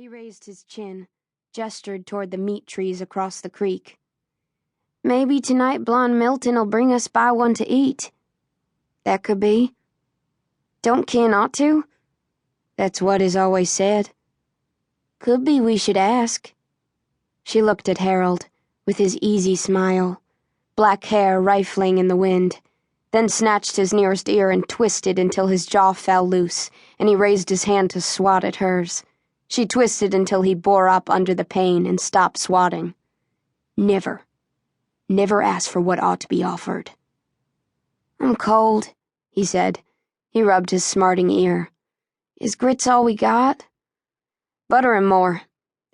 He raised his chin, gestured toward the meat trees across the creek. Maybe tonight Blonde Milton'll bring us by one to eat. That could be. Don't kin ought to? That's what is always said. Could be we should ask. She looked at Harold, with his easy smile, black hair rifling in the wind, then snatched his nearest ear and twisted until his jaw fell loose, and he raised his hand to swat at hers. She twisted until he bore up under the pain and stopped swatting. Never ask for what ought to be offered. I'm cold, he said. He rubbed his smarting ear. Is grits all we got? Butter and more.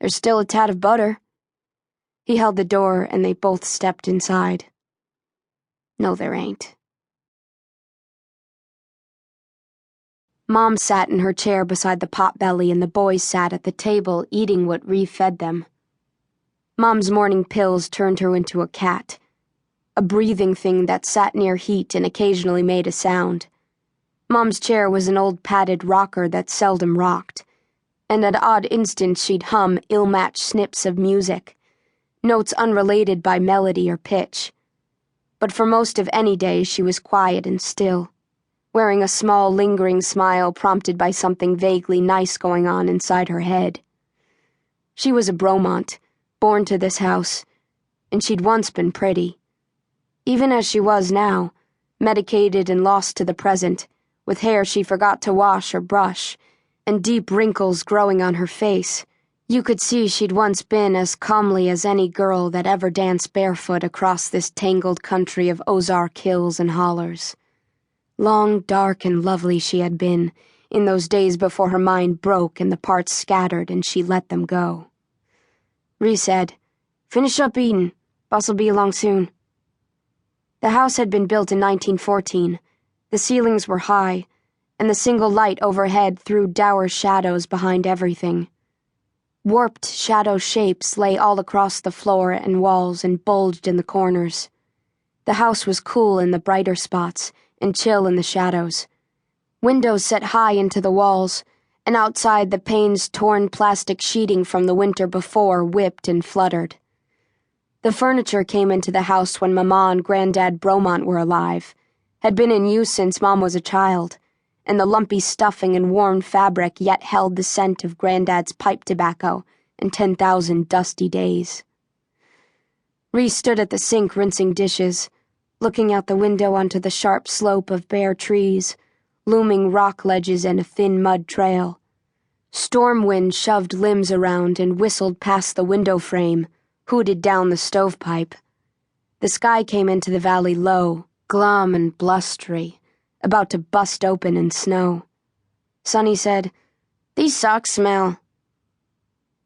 There's still a tad of butter. He held the door and they both stepped inside. No, there ain't. Mom sat in her chair beside the potbelly and the boys sat at the table eating what Ree fed them. Mom's morning pills turned her into a cat, a breathing thing that sat near heat and occasionally made a sound. Mom's chair was an old padded rocker that seldom rocked, and at odd instants she'd hum ill-matched snips of music, notes unrelated by melody or pitch. But for most of any day she was quiet and still, wearing a small lingering smile prompted by something vaguely nice going on inside her head. She was a Bromont, born to this house, and she'd once been pretty. Even as she was now, medicated and lost to the present, with hair she forgot to wash or brush, and deep wrinkles growing on her face, you could see she'd once been as comely as any girl that ever danced barefoot across this tangled country of Ozark hills and hollers. Long, dark, and lovely she had been, in those days before her mind broke and the parts scattered and she let them go. Ree said, Finish up eatin'. Boss'll be along soon. The house had been built in 1914. The ceilings were high, and the single light overhead threw dour shadows behind everything. Warped shadow shapes lay all across the floor and walls and bulged in the corners. The house was cool in the brighter spots and chill in the shadows. Windows set high into the walls, and outside the panes torn plastic sheeting from the winter before whipped and fluttered. The furniture came into the house when Mama and Granddad Bromont were alive, had been in use since Mom was a child, and the lumpy stuffing and worn fabric yet held the scent of Granddad's pipe tobacco and 10,000 dusty days. Ree stood at the sink rinsing dishes, looking out the window onto the sharp slope of bare trees, looming rock ledges and a thin mud trail. Storm wind shoved limbs around and whistled past the window frame, hooted down the stovepipe. The sky came into the valley low, glum and blustery, about to bust open in snow. Sonny said, These socks smell.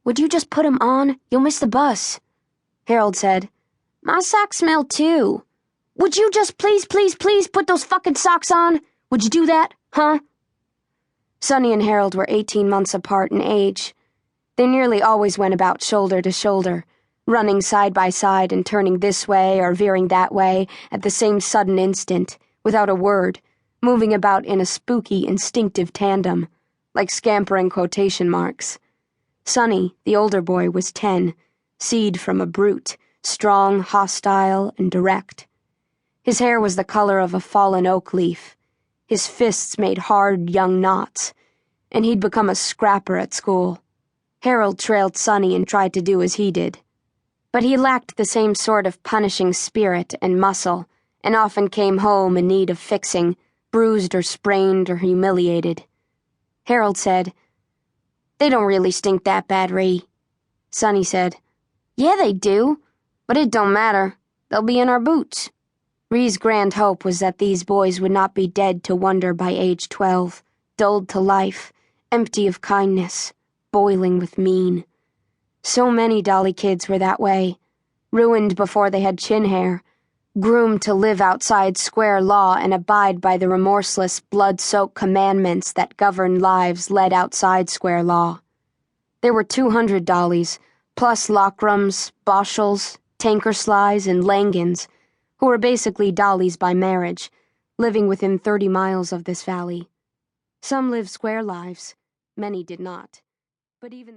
Would you just put 'em on? You'll miss the bus. Harold said, My socks smell too. Would you just please put those fucking socks on? Would you do that, huh? Sonny and Harold were 18 months apart in age. They nearly always went about shoulder to shoulder, running side by side and turning this way or veering that way at the same sudden instant, without a word, moving about in a spooky, instinctive tandem, like scampering quotation marks. Sonny, the older boy, was 10, seed from a brute, strong, hostile, and direct. His hair was the color of a fallen oak leaf. His fists made hard, young knots, and he'd become a scrapper at school. Harold trailed Sonny and tried to do as he did. But he lacked the same sort of punishing spirit and muscle, and often came home in need of fixing, bruised or sprained or humiliated. Harold said, They don't really stink that bad, Ree. Sonny said, Yeah, they do, but it don't matter. They'll be in our boots. Ree's grand hope was that these boys would not be dead to wonder by age 12, dulled to life, empty of kindness, boiling with mean. So many Dolly kids were that way, ruined before they had chin hair, groomed to live outside square law and abide by the remorseless, blood-soaked commandments that govern lives led outside square law. There were 200 Dollys, plus Lockrams, Boschels, Tankerslies, and Langans, who were basically Dollys by marriage, living within 30 miles of this valley. Some lived square lives, many did not, but even the